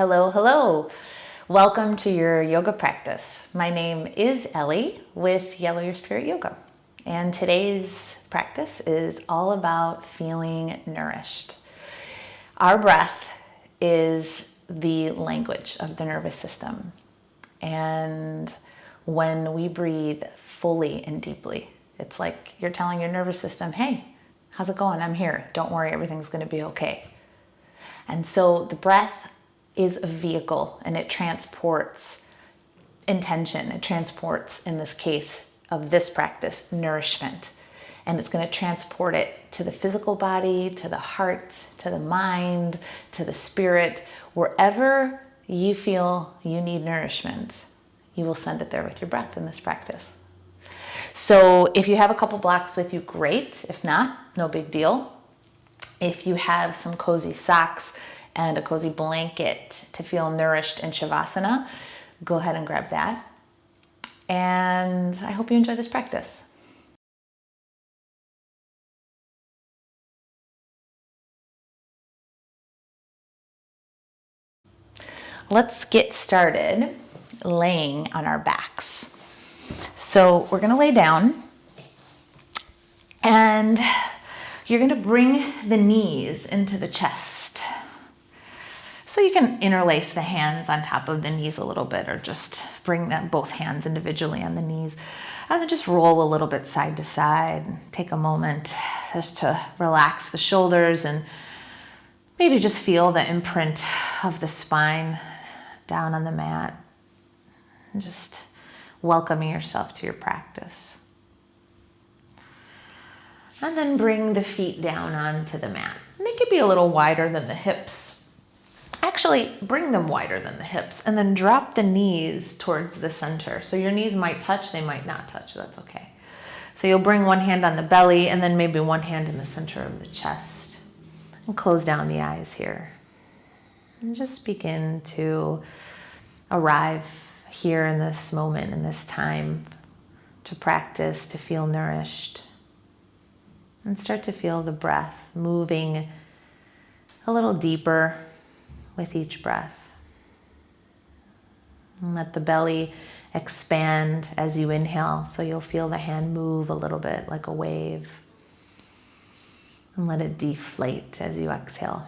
Hello, hello. Welcome to your yoga practice. My name is Ellie with Yellow Your Spirit Yoga. And today's practice is all about feeling nourished. Our breath is the language of the nervous system. And when we breathe fully and deeply, it's like you're telling your nervous system, hey, how's it going? I'm here. Don't worry, everything's going to be okay. And so the breath is a vehicle, and it transports intention. It transports, in this case of this practice, nourishment. And it's going to transport it to the physical body, to the heart, to the mind, to the spirit. Wherever you feel you need nourishment, you will send it there with your breath in this practice. So if you have a couple blocks with you, great. If not, no big deal. If you have some cozy socks and a cozy blanket to feel nourished in Shavasana, go ahead and grab that. And I hope you enjoy this practice. Let's get started laying on our backs. So we're going to lay down, and you're going to bring the knees into the chest. So you can interlace the hands on top of the knees a little bit, or just bring them both hands individually on the knees, and then just roll a little bit side to side. Take a moment just to relax the shoulders and maybe just feel the imprint of the spine down on the mat, and just welcoming yourself to your practice. And then bring the feet down onto the mat. And they could be a little wider than the hips. Actually, bring them wider than the hips, and then drop the knees towards the center. So your knees might touch, they might not touch, that's okay. So you'll bring one hand on the belly, and then maybe one hand in the center of the chest. And close down the eyes here. And just begin to arrive here in this moment, in this time, to practice, to feel nourished. And start to feel the breath moving a little deeper with each breath. And let the belly expand as you inhale, so you'll feel the hand move a little bit like a wave. And let it deflate as you exhale.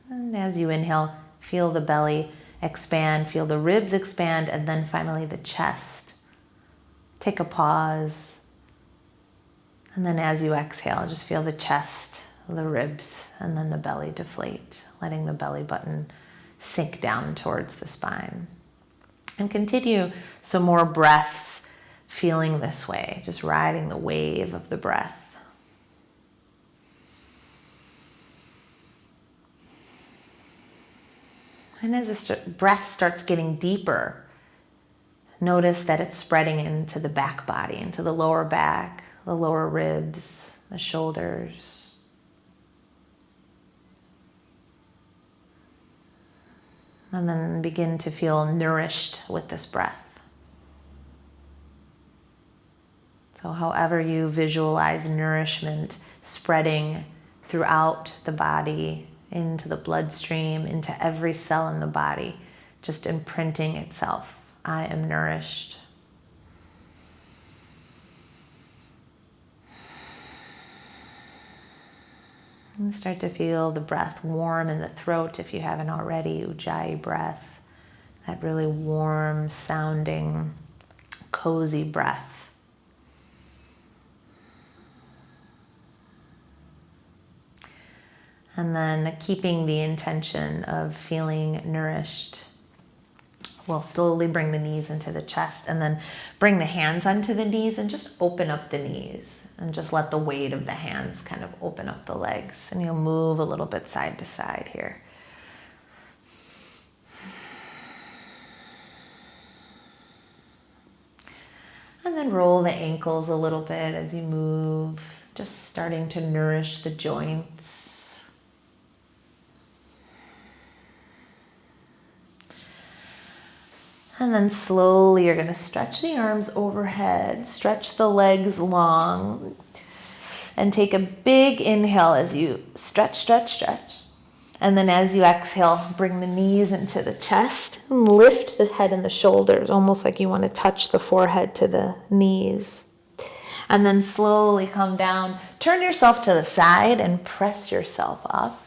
And as you inhale, feel the belly expand, feel the ribs expand, and then finally the chest. Take a pause. And then as you exhale, just feel the chest, the ribs, and then the belly deflate, letting the belly button sink down towards the spine. And continue some more breaths feeling this way, just riding the wave of the breath. And as the breath starts getting deeper, notice that it's spreading into the back body, into the lower back, the lower ribs, the shoulders. And then begin to feel nourished with this breath. So however you visualize nourishment spreading throughout the body, into the bloodstream, into every cell in the body, just imprinting itself. I am nourished. And start to feel the breath warm in the throat if you haven't already. Ujjayi breath, that really warm sounding, cozy breath. And then keeping the intention of feeling nourished, we'll slowly bring the knees into the chest, and then bring the hands onto the knees and just open up the knees. And just let the weight of the hands kind of open up the legs. And you'll move a little bit side to side here. And then roll the ankles a little bit as you move, just starting to nourish the joints. And then slowly you're going to stretch the arms overhead, stretch the legs long, and take a big inhale as you stretch, stretch, stretch. And then as you exhale, bring the knees into the chest and lift the head and the shoulders, almost like you want to touch the forehead to the knees. And then slowly come down, turn yourself to the side and press yourself up.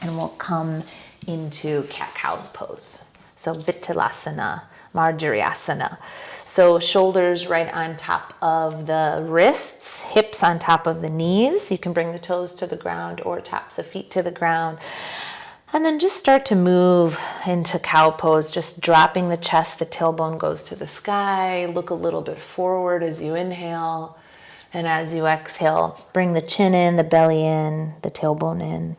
And we'll come into cat-cow pose. So Vithalasana, Marjaryasana. So shoulders right on top of the wrists, hips on top of the knees. You can bring the toes to the ground or taps of feet to the ground. And then just start to move into cow pose, just dropping the chest, the tailbone goes to the sky. Look a little bit forward as you inhale. And as you exhale, bring the chin in, the belly in, the tailbone in.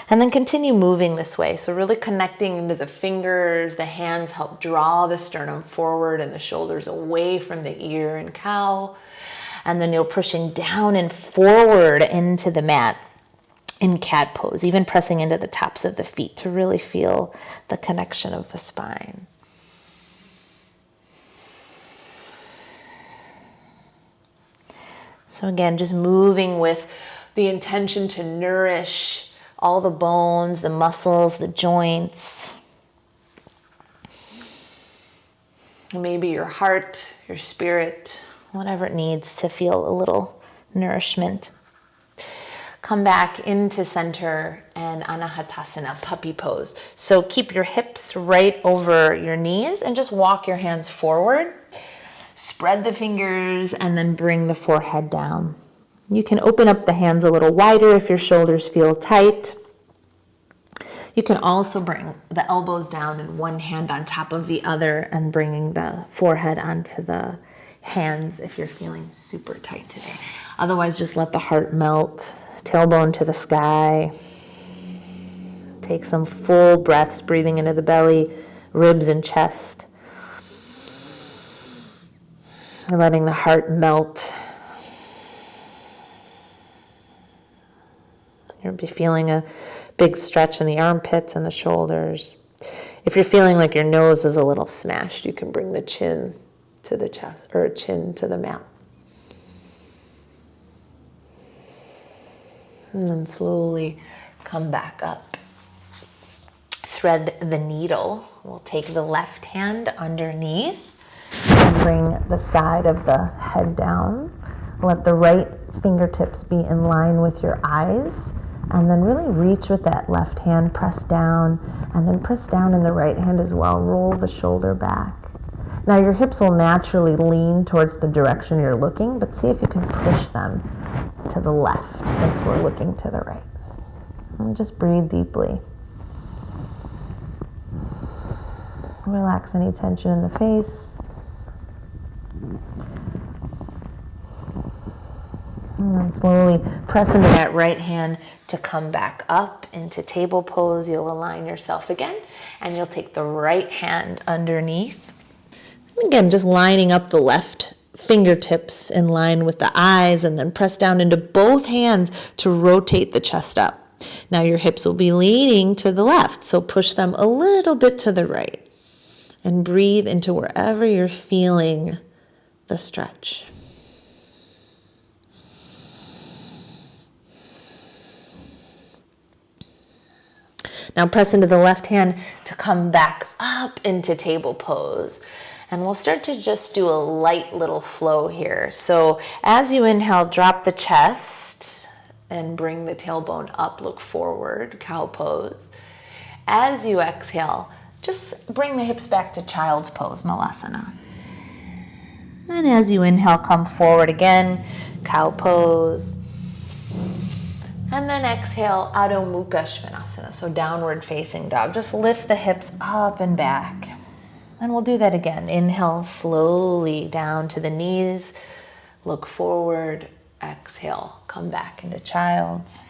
And then continue moving this way. So really connecting into the fingers, the hands help draw the sternum forward and the shoulders away from the ear in cow. And then you're pushing down and forward into the mat in cat pose, even pressing into the tops of the feet to really feel the connection of the spine. So again, just moving with the intention to nourish all the bones, the muscles, the joints. Maybe your heart, your spirit, whatever it needs to feel a little nourishment. Come back into center and Anahatasana, puppy pose. So keep your hips right over your knees and just walk your hands forward. Spread the fingers and then bring the forehead down. You can open up the hands a little wider if your shoulders feel tight. You can also bring the elbows down and one hand on top of the other and bringing the forehead onto the hands if you're feeling super tight today. Otherwise, just let the heart melt, tailbone to the sky. Take some full breaths, breathing into the belly, ribs and chest. And letting the heart melt. You'll be feeling a big stretch in the armpits and the shoulders. If you're feeling like your nose is a little smashed, you can bring the chin to the chest or chin to the mat. And then slowly come back up. Thread the needle. We'll take the left hand underneath and bring the side of the head down. Let the right fingertips be in line with your eyes. And then really reach with that left hand, press down, and then press down in the right hand as well. Roll the shoulder back. Now your hips will naturally lean towards the direction you're looking, but see if you can push them to the left since we're looking to the right. And just breathe deeply. Relax any tension in the face. And then slowly press into that right hand to come back up into table pose. You'll align yourself again, and you'll take the right hand underneath. And again, just lining up the left fingertips in line with the eyes, and then press down into both hands to rotate the chest up. Now your hips will be leaning to the left, so push them a little bit to the right. And breathe into wherever you're feeling the stretch. Now press into the left hand to come back up into table pose. And we'll start to just do a light little flow here. So as you inhale, drop the chest and bring the tailbone up, look forward, cow pose. As you exhale, just bring the hips back to child's pose, Malasana. And as you inhale, come forward again, cow pose. And then exhale, Adho Mukha Svanasana, so downward facing dog. Just lift the hips up and back. And we'll do that again. Inhale slowly down to the knees. Look forward. Exhale, come back into child's.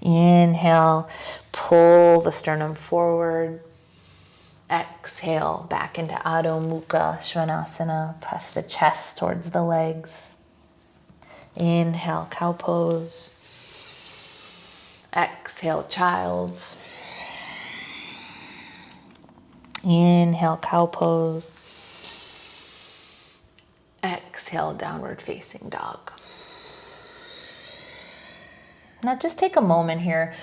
Inhale, pull the sternum forward. Exhale, back into Adho Mukha Svanasana. Press the chest towards the legs. Inhale, cow pose. Exhale, child's. Inhale, cow pose. Exhale, downward facing dog. Now just take a moment here.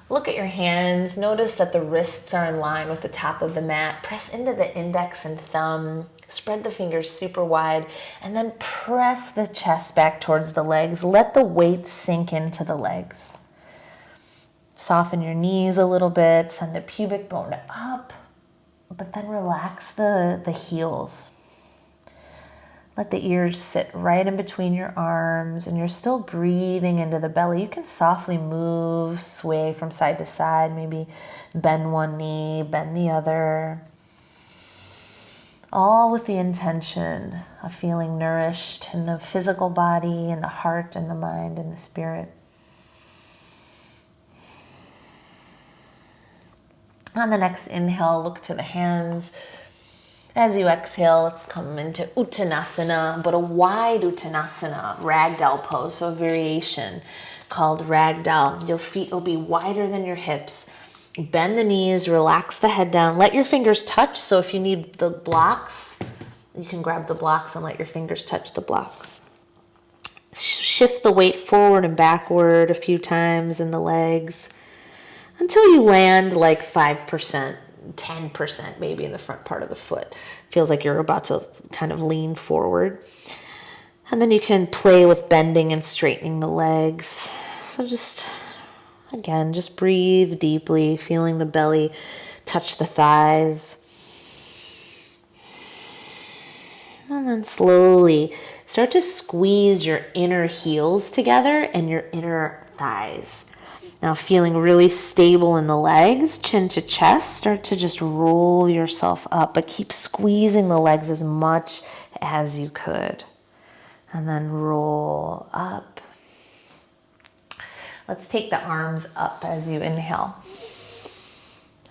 Look at your hands. Notice that the wrists are in line with the top of the mat. Press into the index and thumb. Spread the fingers super wide. And then press the chest back towards the legs. Let the weight sink into the legs. Soften your knees a little bit. Send the pubic bone up. But then relax the heels. Let the ears sit right in between your arms, and you're still breathing into the belly. You can softly move, sway from side to side, maybe bend one knee, bend the other. All with the intention of feeling nourished in the physical body, in the heart, and the mind, and the spirit. On the next inhale, look to the hands. As you exhale, let's come into Uttanasana, but a wide Uttanasana, ragdoll pose, so a variation called ragdoll. Your feet will be wider than your hips. Bend the knees, relax the head down. Let your fingers touch, so if you need the blocks, you can grab the blocks and let your fingers touch the blocks. Shift the weight forward and backward a few times in the legs until you land like 5%. 10% maybe in the front part of the foot. Feels like you're about to kind of lean forward. And then you can play with bending and straightening the legs. So just breathe deeply, feeling the belly touch the thighs. And then slowly start to squeeze your inner heels together and your inner thighs. Now feeling really stable in the legs, chin to chest, start to just roll yourself up, but keep squeezing the legs as much as you could. And then roll up. Let's take the arms up as you inhale.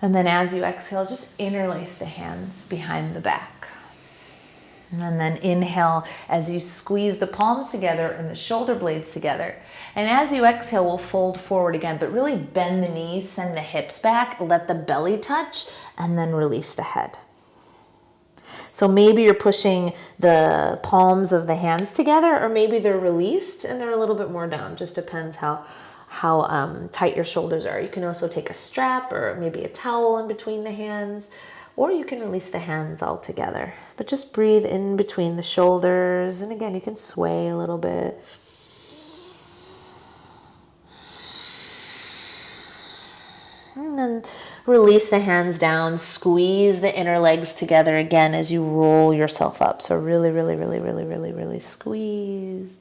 And then as you exhale, just interlace the hands behind the back. And then inhale as you squeeze the palms together and the shoulder blades together. And as you exhale, we'll fold forward again, but really bend the knees, send the hips back, let the belly touch, and then release the head. So maybe you're pushing the palms of the hands together, or maybe they're released and they're a little bit more down. Just depends how tight your shoulders are. You can also take a strap or maybe a towel in between the hands, or you can release the hands all together. But just breathe in between the shoulders. And again, you can sway a little bit. And then release the hands down. Squeeze the inner legs together again as you roll yourself up. So really, really, really, really, really, really squeeze.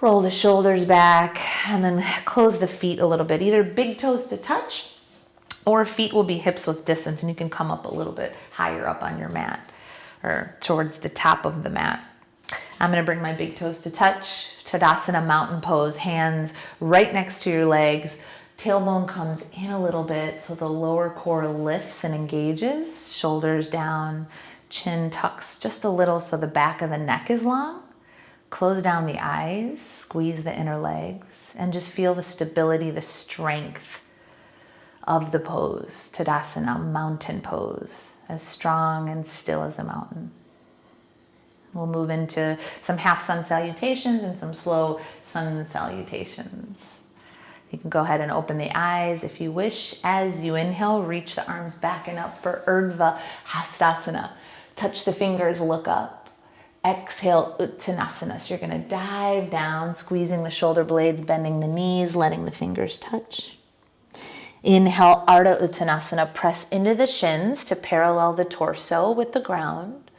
Roll the shoulders back and then close the feet a little bit. Either big toes to touch, or feet will be hips width distance, and you can come up a little bit higher up on your mat or towards the top of the mat. I'm going to bring my big toes to touch. Tadasana mountain pose, hands right next to your legs. Tailbone comes in a little bit so the lower core lifts and engages. Shoulders down, chin tucks just a little so the back of the neck is long. Close down the eyes, squeeze the inner legs, and just feel the stability, the strength of the pose, Tadasana, mountain pose, as strong and still as a mountain. We'll move into some half sun salutations and some slow sun salutations. You can go ahead and open the eyes if you wish. As you inhale, reach the arms back and up for Urdhva Hastasana. Touch the fingers, look up. Exhale, Uttanasana. So you're going to dive down, squeezing the shoulder blades, bending the knees, letting the fingers touch. Inhale, Ardha Uttanasana, press into the shins to parallel the torso with the ground.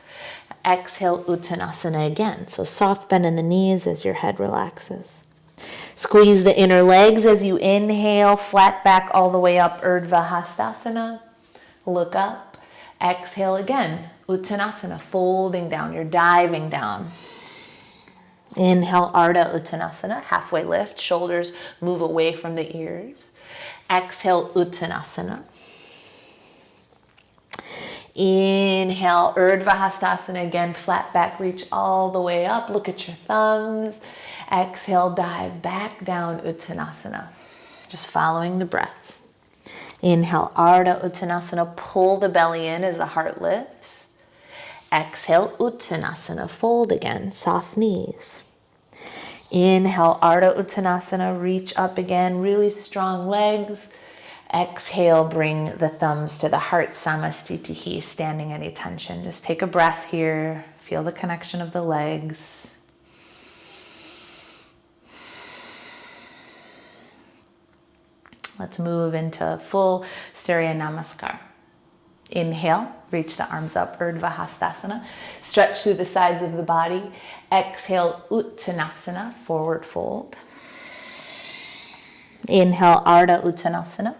Exhale, Uttanasana again. So soft bend in the knees as your head relaxes. Squeeze the inner legs as you inhale, flat back all the way up, Urdhva Hastasana. Look up. Exhale again, Uttanasana, folding down. You're diving down. Inhale, Ardha Uttanasana, halfway lift. Shoulders move away from the ears. Exhale, Uttanasana. Inhale, Urdhva Hastasana again, flat back, reach all the way up. Look at your thumbs. Exhale, dive back down, Uttanasana. Just following the breath. Inhale, Ardha Uttanasana, pull the belly in as the heart lifts. Exhale, Uttanasana, fold again, soft knees. Inhale, Ardha Uttanasana, reach up again, really strong legs. Exhale, bring the thumbs to the heart, Samastitihi, standing at attention. Just take a breath here, feel the connection of the legs. Let's move into full Surya Namaskar. Inhale, reach the arms up, Urdhva Hastasana. Stretch through the sides of the body. Exhale, Uttanasana, forward fold. Inhale, Ardha Uttanasana.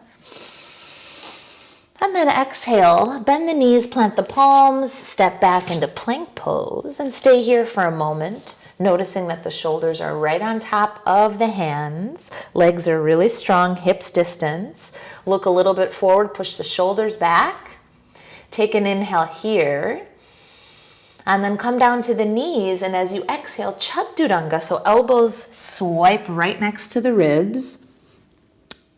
And then exhale, bend the knees, plant the palms, step back into plank pose, and stay here for a moment, noticing that the shoulders are right on top of the hands. Legs are really strong, hips distance. Look a little bit forward, push the shoulders back. Take an inhale here, and then come down to the knees, and as you exhale, Chaturanga, so elbows swipe right next to the ribs.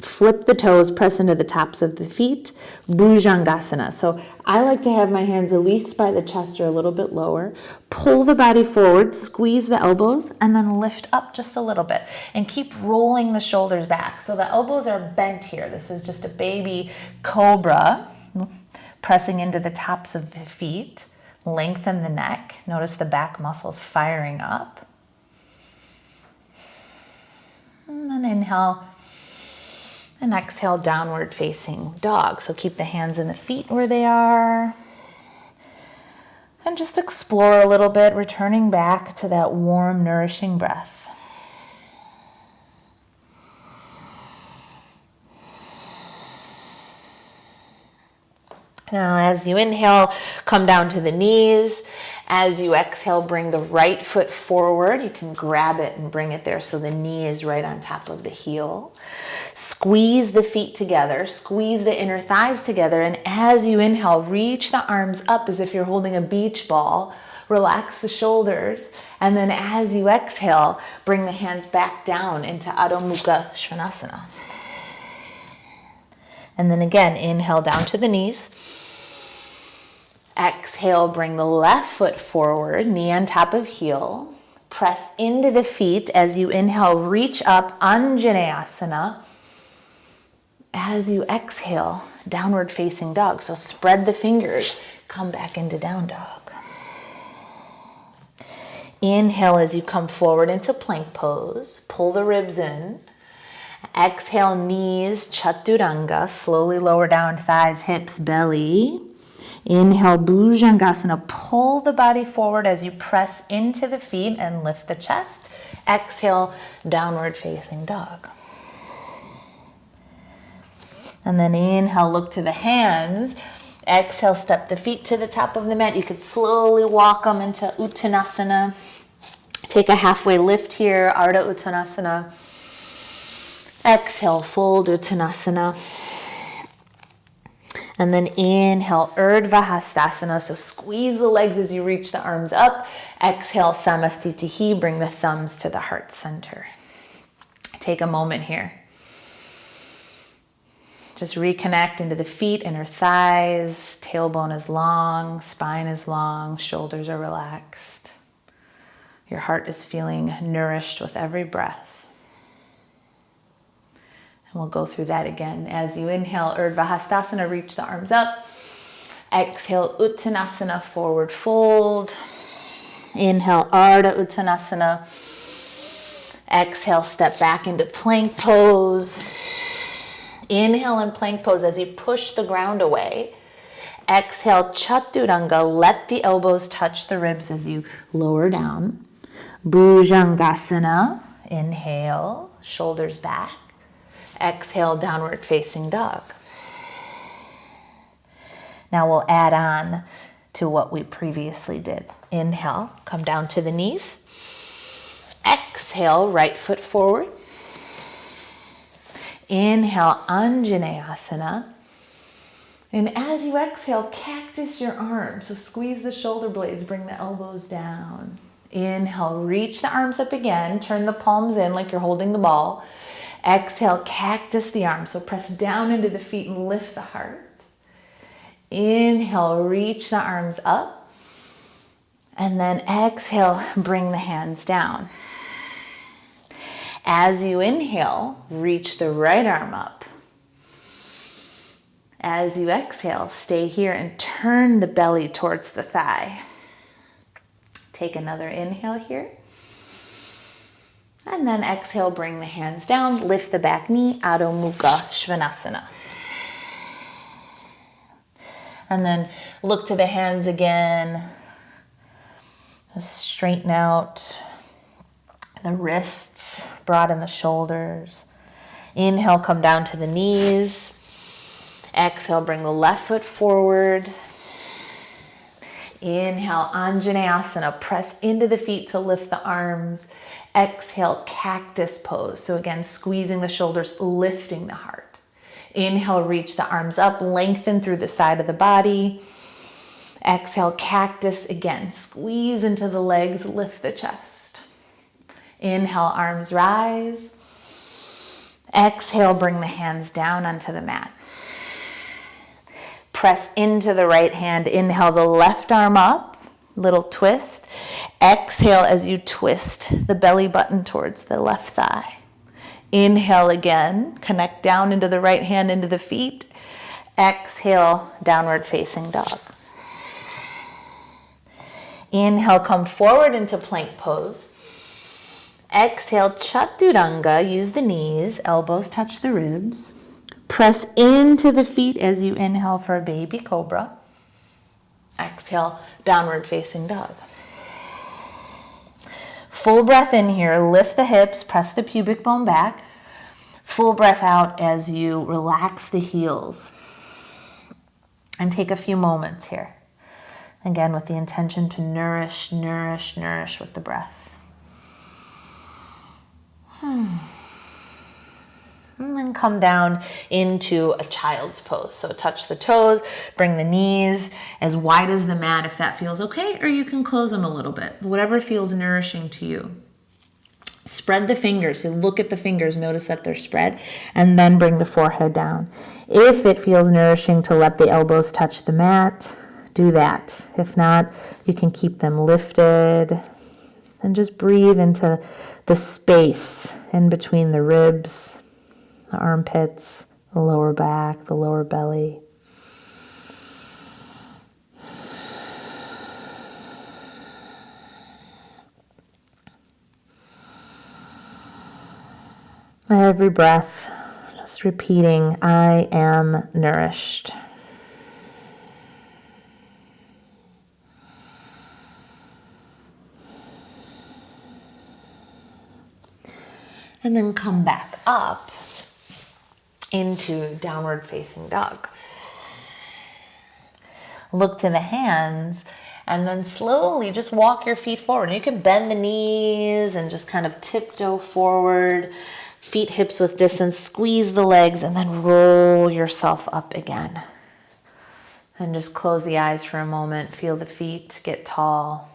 Flip the toes, press into the tops of the feet, Bhujangasana. So I like to have my hands at least by the chest or a little bit lower. Pull the body forward, squeeze the elbows, and then lift up just a little bit. And keep rolling the shoulders back. So the elbows are bent here. This is just a baby cobra. Pressing into the tops of the feet, lengthen the neck. Notice the back muscles firing up. And then inhale and exhale, downward facing dog. So keep the hands and the feet where they are. And just explore a little bit, returning back to that warm, nourishing breath. Now, as you inhale, come down to the knees. As you exhale, bring the right foot forward. You can grab it and bring it there so the knee is right on top of the heel. Squeeze the feet together. Squeeze the inner thighs together. And as you inhale, reach the arms up as if you're holding a beach ball. Relax the shoulders. And then as you exhale, bring the hands back down into Adho Mukha Svanasana. And then again, inhale down to the knees. Exhale, bring the left foot forward, knee on top of heel. Press into the feet as you inhale, reach up, Anjaneyasana. As you exhale, downward facing dog. So spread the fingers, come back into down dog. Inhale as you come forward into plank pose, pull the ribs in. Exhale, knees, Chaturanga, slowly lower down thighs, hips, belly. Inhale, Bhujangasana, pull the body forward as you press into the feet and lift the chest. Exhale, downward facing dog. And then inhale, look to the hands. Exhale, step the feet to the top of the mat. You could slowly walk them into Uttanasana. Take a halfway lift here, Ardha Uttanasana. Exhale, fold Uttanasana. And then inhale, Urdhva Hastasana. So squeeze the legs as you reach the arms up. Exhale, Samastitihi. Bring the thumbs to the heart center. Take a moment here. Just reconnect into the feet, inner thighs. Tailbone is long, spine is long, shoulders are relaxed. Your heart is feeling nourished with every breath. And we'll go through that again. As you inhale, Urdhva Hastasana, reach the arms up. Exhale, Uttanasana, forward fold. Inhale, Ardha Uttanasana. Exhale, step back into plank pose. Inhale in plank pose as you push the ground away. Exhale, Chaturanga. Let the elbows touch the ribs as you lower down. Bhujangasana. Inhale, shoulders back. Exhale, downward facing dog. Now we'll add on to what we previously did. Inhale, come down to the knees. Exhale, right foot forward. Inhale, Anjaneyasana. And as you exhale, cactus your arms. So squeeze the shoulder blades, bring the elbows down. Inhale, reach the arms up again. Turn the palms in like you're holding the ball. Exhale, cactus the arms. So press down into the feet and lift the heart. Inhale, reach the arms up. And then exhale, bring the hands down. As you inhale, reach the right arm up. As you exhale, stay here and turn the belly towards the thigh. Take another inhale here. And then exhale, bring the hands down, lift the back knee, Adho Mukha Svanasana. And then look to the hands again. Just straighten out the wrists, broaden the shoulders. Inhale, come down to the knees. Exhale, bring the left foot forward. Inhale, Anjaneyasana, press into the feet to lift the arms. Exhale, cactus pose. So again, squeezing the shoulders, lifting the heart. Inhale, reach the arms up, lengthen through the side of the body. Exhale, cactus again, squeeze into the legs, lift the chest. Inhale, arms rise. Exhale, bring the hands down onto the mat. Press into the right hand. Inhale, the left arm up, little twist. Exhale as you twist the belly button towards the left thigh. Inhale again, connect down into the right hand, into the feet. Exhale, downward facing dog. Inhale, come forward into plank pose. Exhale, Chaturanga, use the knees, elbows touch the ribs. Press into the feet as you inhale for a baby cobra. Exhale, downward facing dog. Full breath in here, lift the hips, press the pubic bone back. Full breath out as you relax the heels. And take a few moments here. Again, with the intention to nourish, nourish, nourish with the breath. And then come down into a child's pose. So touch the toes, bring the knees as wide as the mat if that feels okay, or you can close them a little bit, whatever feels nourishing to you. Spread the fingers, so look at the fingers, notice that they're spread, and then bring the forehead down. If it feels nourishing to let the elbows touch the mat, do that. If not, you can keep them lifted and just breathe into the space in between the ribs, the armpits, the lower back, the lower belly. Every breath, just repeating, I am nourished. And then come back up into downward facing dog. Look to the hands and then slowly just walk your feet forward. You can bend the knees and just kind of tiptoe forward, feet hips width distance, squeeze the legs and then roll yourself up again. And just close the eyes for a moment, feel the feet get tall.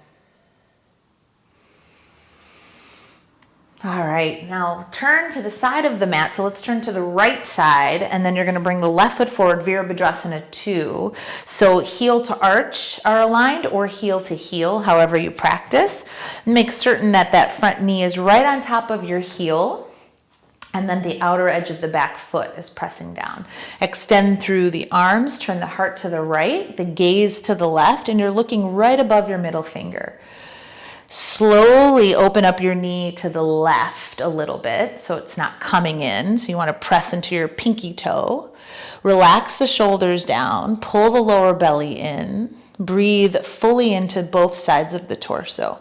All right, now turn to the side of the mat. So let's turn to the right side, and then you're gonna bring the left foot forward, Virabhadrasana 2. So heel to arch are aligned or heel to heel, however you practice. Make certain that that front knee is right on top of your heel, and then the outer edge of the back foot is pressing down. Extend through the arms, turn the heart to the right, the gaze to the left, and you're looking right above your middle finger. Slowly open up your knee to the left a little bit so it's not coming in. So you want to press into your pinky toe. Relax the shoulders down. Pull the lower belly in. Breathe fully into both sides of the torso.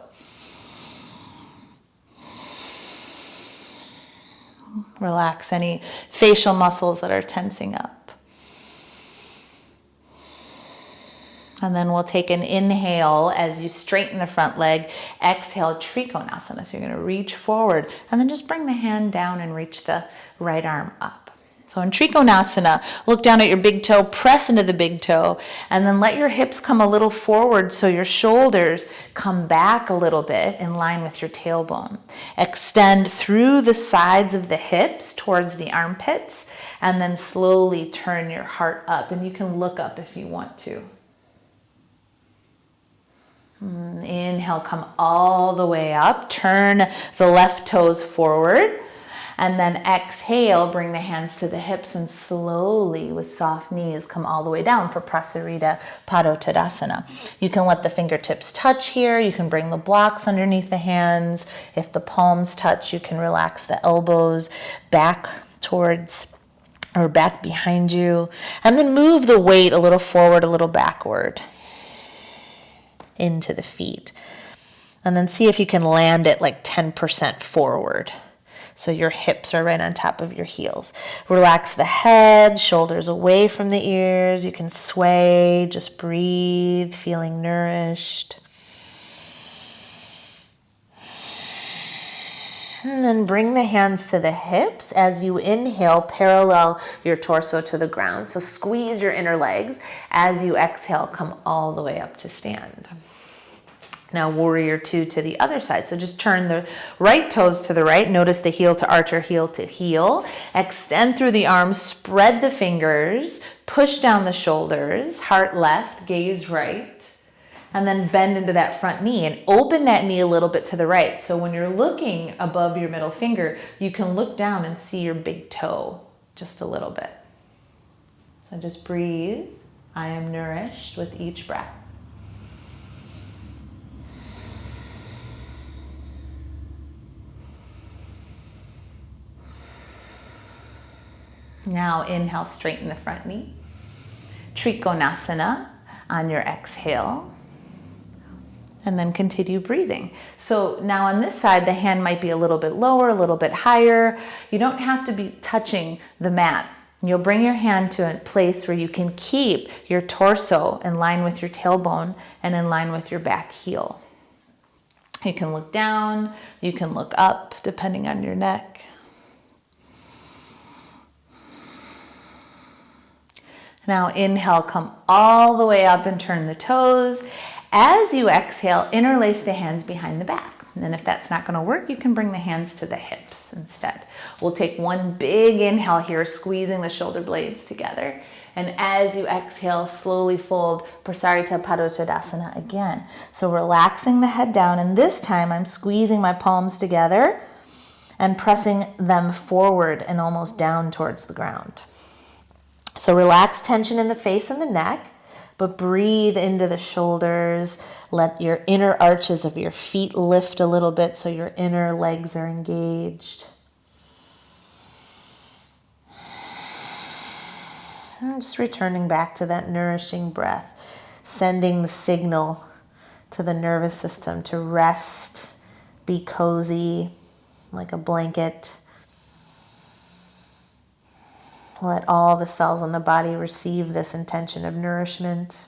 Relax any facial muscles that are tensing up. And then we'll take an inhale as you straighten the front leg. Exhale, Trikonasana. So you're going to reach forward and then just bring the hand down and reach the right arm up. So in Trikonasana, look down at your big toe, press into the big toe, and then let your hips come a little forward so your shoulders come back a little bit in line with your tailbone. Extend through the sides of the hips towards the armpits, and then slowly turn your heart up. And you can look up if you want to. Inhale, come all the way up. Turn the left toes forward. And then exhale, bring the hands to the hips and slowly with soft knees come all the way down for Prasarita Padottanasana. You can let the fingertips touch here. You can bring the blocks underneath the hands. If the palms touch, you can relax the elbows back towards or back behind you. And then move the weight a little forward, a little backward into the feet. And then see if you can land it like 10% forward. So your hips are right on top of your heels. Relax the head, shoulders away from the ears. You can sway, just breathe, feeling nourished. And then bring the hands to the hips. As you inhale, parallel your torso to the ground. So squeeze your inner legs. As you exhale, come all the way up to stand. Now warrior two to the other side. So just turn the right toes to the right. Notice the heel to arch or heel to heel. Extend through the arms, spread the fingers, push down the shoulders, heart left, gaze right. And then bend into that front knee and open that knee a little bit to the right. So when you're looking above your middle finger, you can look down and see your big toe just a little bit. So just breathe. I am nourished with each breath. Now inhale, straighten the front knee. Trikonasana on your exhale. And then continue breathing. So now on this side, the hand might be a little bit lower, a little bit higher. You don't have to be touching the mat. You'll bring your hand to a place where you can keep your torso in line with your tailbone and in line with your back heel. You can look down, you can look up, depending on your neck. Now inhale, come all the way up and turn the toes. As you exhale, interlace the hands behind the back. And then if that's not going to work, you can bring the hands to the hips instead. We'll take one big inhale here, squeezing the shoulder blades together. And as you exhale, slowly fold Prasarita Padottanasana again. So relaxing the head down, and this time I'm squeezing my palms together and pressing them forward and almost down towards the ground. So relax tension in the face and the neck. But breathe into the shoulders. Let your inner arches of your feet lift a little bit so your inner legs are engaged. And just returning back to that nourishing breath, sending the signal to the nervous system to rest, be cozy, like a blanket. Let all the cells in the body receive this intention of nourishment.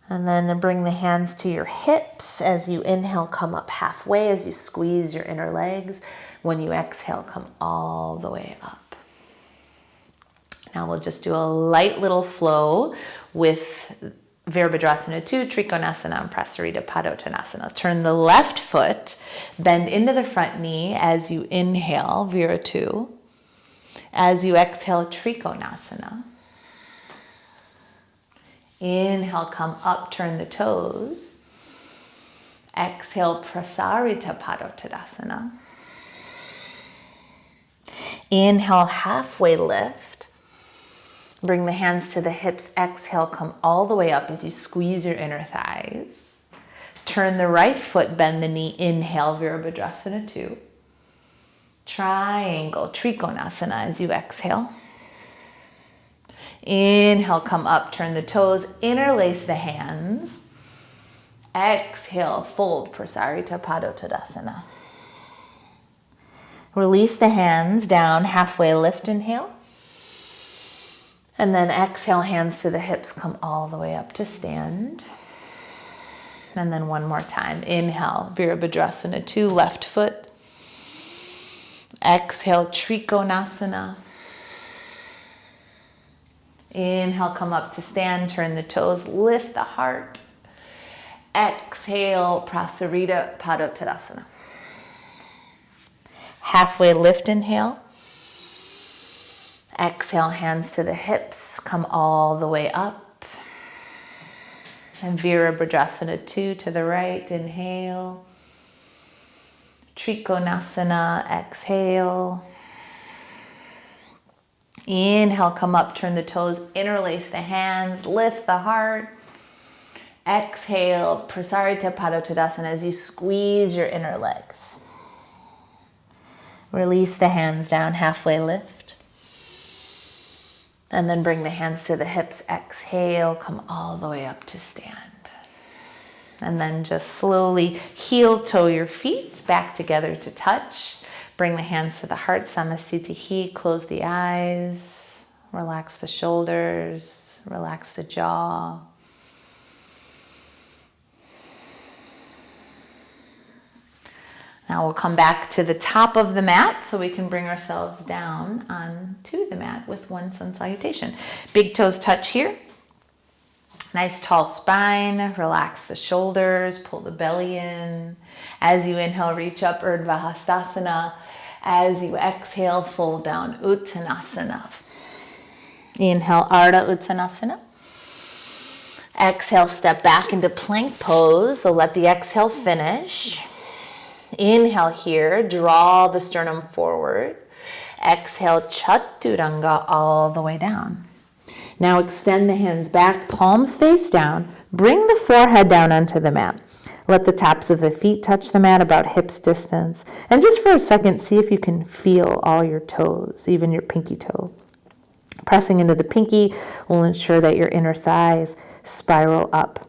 And then bring the hands to your hips. As you inhale, come up halfway as you squeeze your inner legs. When you exhale, come all the way up. Now we'll just do a light little flow with Virabhadrasana 2, Trikonasana, and Prasarita Padottanasana. Turn the left foot, bend into the front knee as you inhale, Vira 2. As you exhale, Trikonasana. Inhale, come up, turn the toes. Exhale, Prasarita Padottanasana. Inhale, halfway lift. Bring the hands to the hips. Exhale, come all the way up as you squeeze your inner thighs. Turn the right foot, bend the knee. Inhale, Virabhadrasana 2. Triangle, Trikonasana as you exhale. Inhale, come up, turn the toes, interlace the hands. Exhale, fold, Prasarita Padottanasana. Release the hands down, halfway lift, inhale. And then exhale, hands to the hips, come all the way up to stand. And then one more time. Inhale, Virabhadrasana 2, left foot. Exhale, Trikonasana. Inhale, come up to stand, turn the toes, lift the heart. Exhale, Prasarita Padottanasana. Halfway lift, inhale. Exhale, hands to the hips, come all the way up. And Virabhadrasana 2 to the right, inhale. Trikonasana, exhale. Inhale, come up, turn the toes, interlace the hands, lift the heart. Exhale, Prasarita Padottanasana as you squeeze your inner legs. Release the hands down, halfway lift. And then bring the hands to the hips. Exhale, come all the way up to stand. And then just slowly heel toe your feet back together to touch. Bring the hands to the heart, Samasthiti. Close the eyes, relax the shoulders, relax the jaw. Now we'll come back to the top of the mat so we can bring ourselves down onto the mat with one sun salutation. Big toes touch here. Nice tall spine, relax the shoulders, pull the belly in. As you inhale, reach up, Urdhva Hastasana. As you exhale, fold down, Uttanasana. Inhale, Ardha Uttanasana. Exhale, step back into plank pose, so let the exhale finish. Inhale here, draw the sternum forward. Exhale, Chaturanga all the way down. Now extend the hands back, palms face down. Bring the forehead down onto the mat. Let the tops of the feet touch the mat about hips distance. And just for a second, see if you can feel all your toes, even your pinky toe. Pressing into the pinky will ensure that your inner thighs spiral up.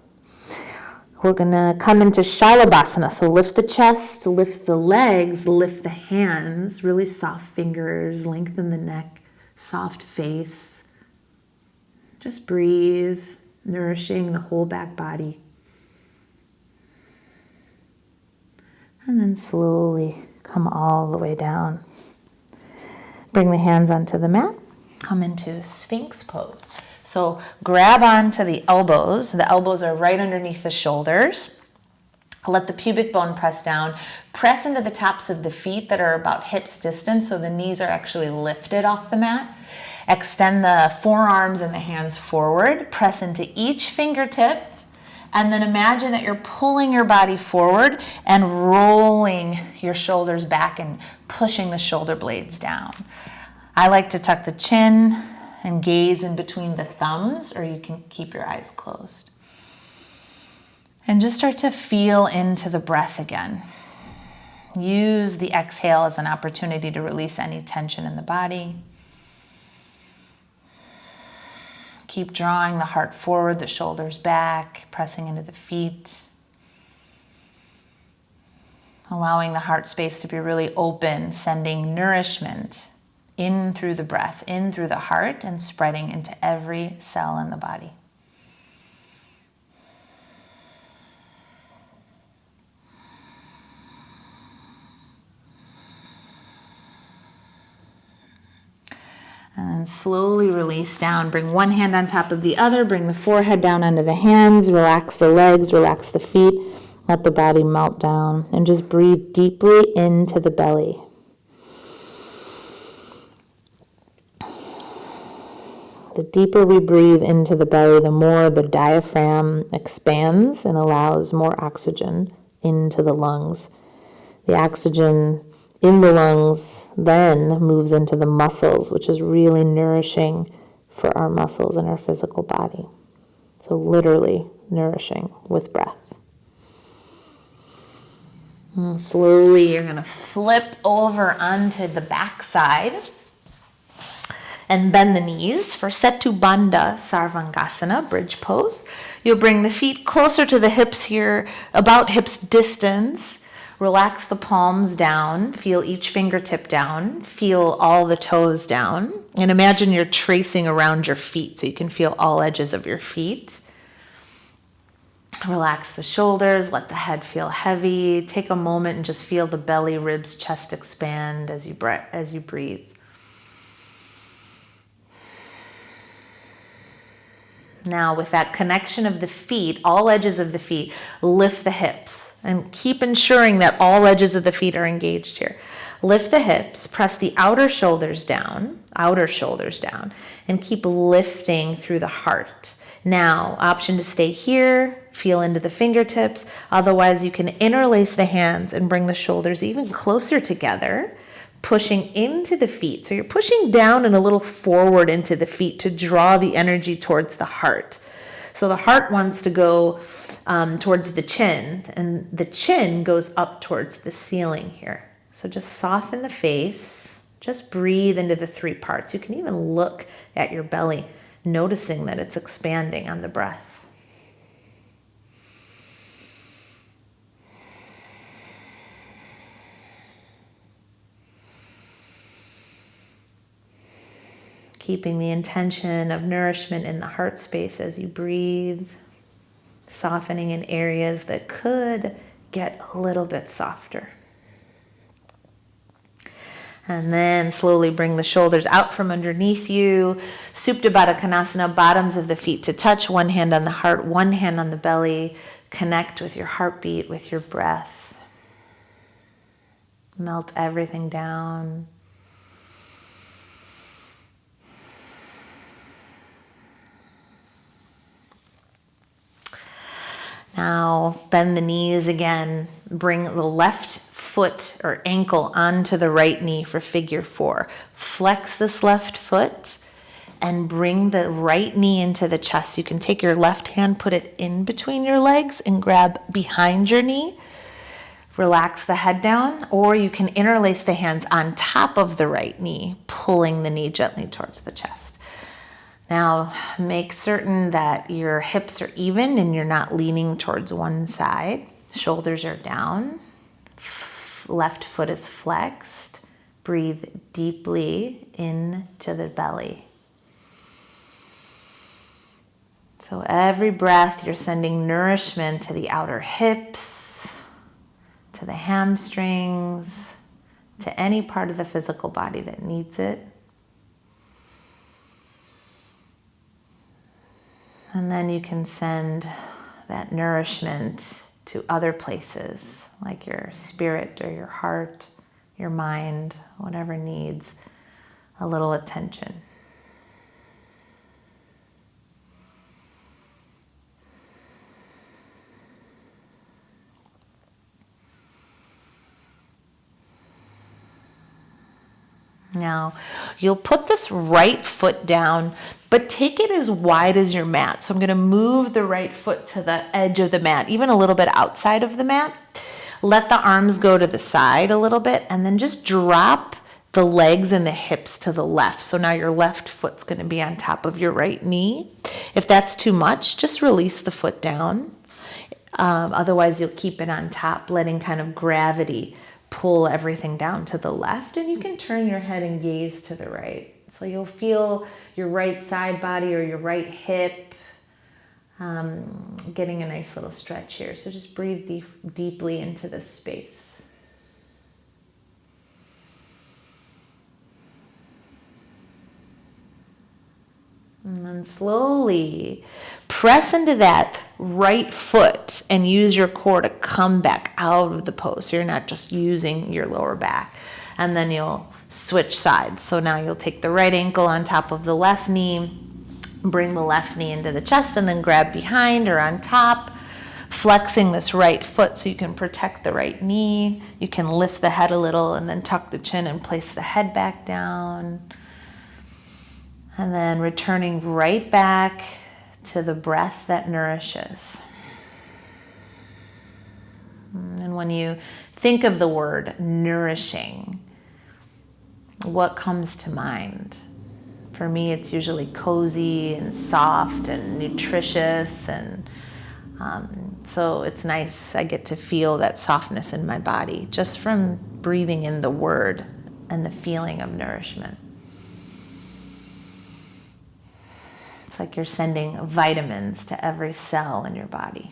We're going to come into Shalabhasana. So lift the chest, lift the legs, lift the hands, really soft fingers, lengthen the neck, soft face. Just breathe, nourishing the whole back body. And then slowly come all the way down. Bring the hands onto the mat. Come into Sphinx pose. So grab onto the elbows. The elbows are right underneath the shoulders. Let the pubic bone press down. Press into the tops of the feet that are about hips distance, so the knees are actually lifted off the mat. Extend the forearms and the hands forward. Press into each fingertip. And then imagine that you're pulling your body forward and rolling your shoulders back and pushing the shoulder blades down. I like to tuck the chin and gaze in between the thumbs, or you can keep your eyes closed. And just start to feel into the breath again. Use the exhale as an opportunity to release any tension in the body. Keep drawing the heart forward, the shoulders back, pressing into the feet. Allowing the heart space to be really open, sending nourishment in through the breath, in through the heart, and spreading into every cell in the body. And then slowly release down. Bring one hand on top of the other. Bring the forehead down onto the hands. Relax the legs. Relax the feet. Let the body melt down. And just breathe deeply into the belly. The deeper we breathe into the belly, the more the diaphragm expands and allows more oxygen into the lungs. The oxygen in the lungs then moves into the muscles, which is really nourishing for our muscles and our physical body. So literally nourishing with breath. And slowly you're going to flip over onto the back side and bend the knees for Setu Bandha Sarvangasana, bridge pose. You'll bring the feet closer to the hips here, about hips distance. Relax the palms down, feel each fingertip down, feel all the toes down, and imagine you're tracing around your feet so you can feel all edges of your feet. Relax the shoulders, let the head feel heavy. Take a moment and just feel the belly, ribs, chest expand as you breathe. Now with that connection of the feet, all edges of the feet, lift the hips. And keep ensuring that all edges of the feet are engaged here. Lift the hips, press the outer shoulders down, and keep lifting through the heart. Now, option to stay here, feel into the fingertips. Otherwise, you can interlace the hands and bring the shoulders even closer together, pushing into the feet. So you're pushing down and a little forward into the feet to draw the energy towards the heart. So the heart wants to go towards the chin, and the chin goes up towards the ceiling here. So just soften the face, just breathe into the three parts. You can even look at your belly, noticing that it's expanding on the breath. Keeping the intention of nourishment in the heart space as you breathe, softening in areas that could get a little bit softer. And then slowly bring the shoulders out from underneath you. Supta Baddha Konasana, bottoms of the feet to touch, one hand on the heart, one hand on the belly. Connect with your heartbeat, with your breath. Melt everything down. Now bend the knees again. Bring the left foot or ankle onto the right knee for figure 4. Flex this left foot and bring the right knee into the chest. You can take your left hand, put it in between your legs and grab behind your knee. Relax the head down, or you can interlace the hands on top of the right knee, pulling the knee gently towards the chest. Now, make certain that your hips are even and you're not leaning towards one side. Shoulders are down. Left foot is flexed. Breathe deeply into the belly. So every breath, you're sending nourishment to the outer hips, to the hamstrings, to any part of the physical body that needs it. And then you can send that nourishment to other places, like your spirit or your heart, your mind, whatever needs a little attention. Now, you'll put this right foot down, but take it as wide as your mat. So I'm going to move the right foot to the edge of the mat, even a little bit outside of the mat. Let the arms go to the side a little bit, and then just drop the legs and the hips to the left. So now your left foot's going to be on top of your right knee. If that's too much, just release the foot down. Otherwise, you'll keep it on top, letting kind of gravity pull everything down to the left, and you can turn your head and gaze to the right. So you'll feel your right side body or your right hip getting a nice little stretch here. So just breathe deeply into this space. And then slowly press into that right foot and use your core to come back out of the pose. So you're not just using your lower back. And then you'll switch sides. So now you'll take the right ankle on top of the left knee, bring the left knee into the chest, and then grab behind or on top, flexing this right foot so you can protect the right knee. You can lift the head a little and then tuck the chin and place the head back down. And then returning right back to the breath that nourishes. And when you think of the word nourishing, what comes to mind? For me, it's usually cozy and soft and nutritious. And so it's nice. I get to feel that softness in my body just from breathing in the word and the feeling of nourishment. It's like you're sending vitamins to every cell in your body.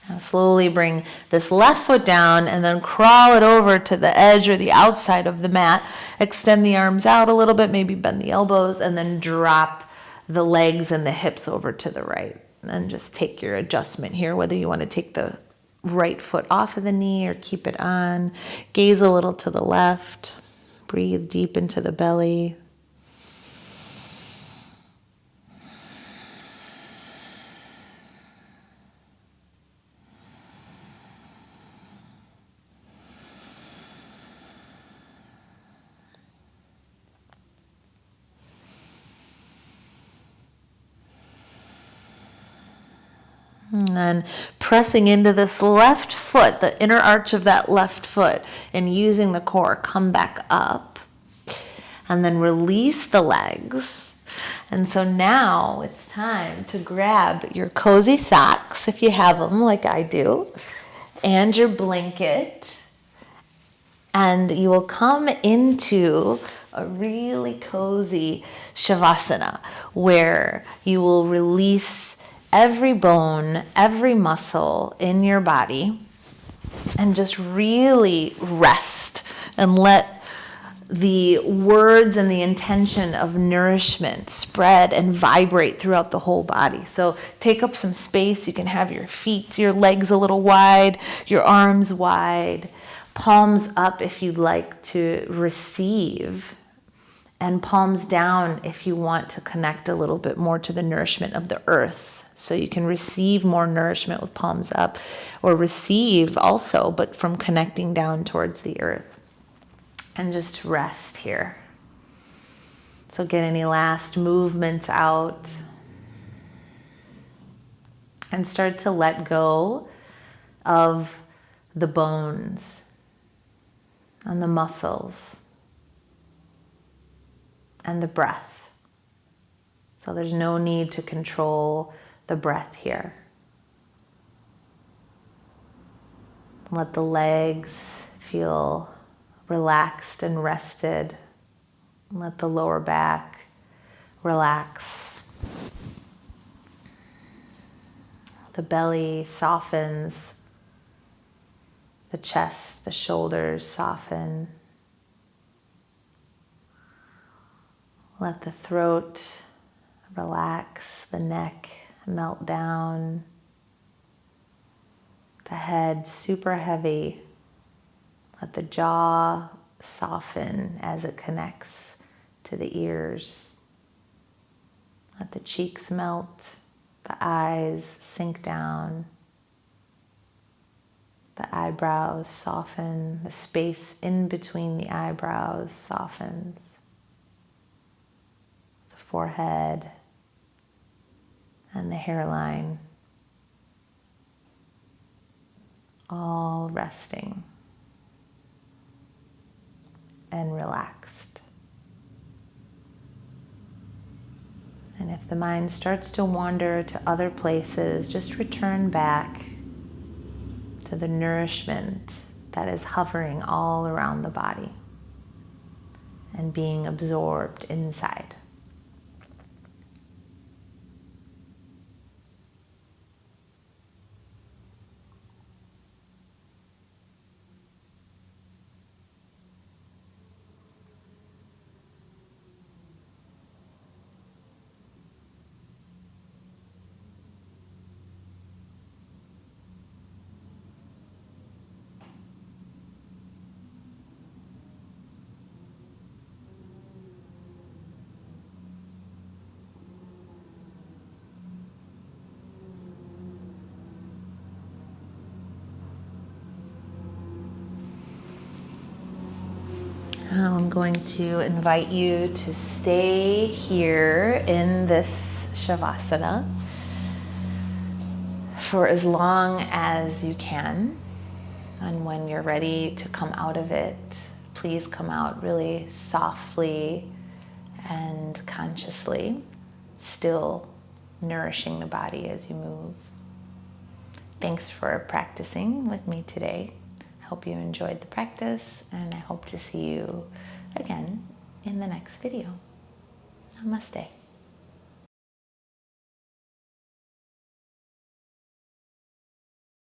Now slowly bring this left foot down and then crawl it over to the edge or the outside of the mat. Extend the arms out a little bit, maybe bend the elbows, and then drop the legs and the hips over to the right. And just take your adjustment here, whether you want to take the right foot off of the knee or keep it on. Gaze a little to the left. Breathe deep into the belly. And then pressing into this left foot, the inner arch of that left foot, and using the core, come back up. And then release the legs. And so now it's time to grab your cozy socks, if you have them like I do, and your blanket. And you will come into a really cozy Shavasana where you will release every bone, every muscle in your body and just really rest and let the words and the intention of nourishment spread and vibrate throughout the whole body. So take up some space. You can have your feet, your legs a little wide, your arms wide, palms up if you'd like to receive, and palms down if you want to connect a little bit more to the nourishment of the earth. So you can receive more nourishment with palms up, or receive also, but from connecting down towards the earth. And just rest here. So get any last movements out. And start to let go of the bones and the muscles and the breath. So there's no need to control the breath here. Let the legs feel relaxed and rested. Let the lower back relax. The belly softens. The chest, the shoulders soften. Let the throat relax, the neck melt down. The head super heavy. Let the jaw soften as it connects to the ears. Let the cheeks melt, the eyes sink down, the eyebrows soften, the space in between the eyebrows softens, the forehead and the hairline, all resting and relaxed. And if the mind starts to wander to other places, just return back to the nourishment that is hovering all around the body and being absorbed inside. Now I'm going to invite you to stay here in this Shavasana for as long as you can. And when you're ready to come out of it, please come out really softly and consciously, still nourishing the body as you move. Thanks for practicing with me today. I hope you enjoyed the practice, and I hope to see you again in the next video. Namaste.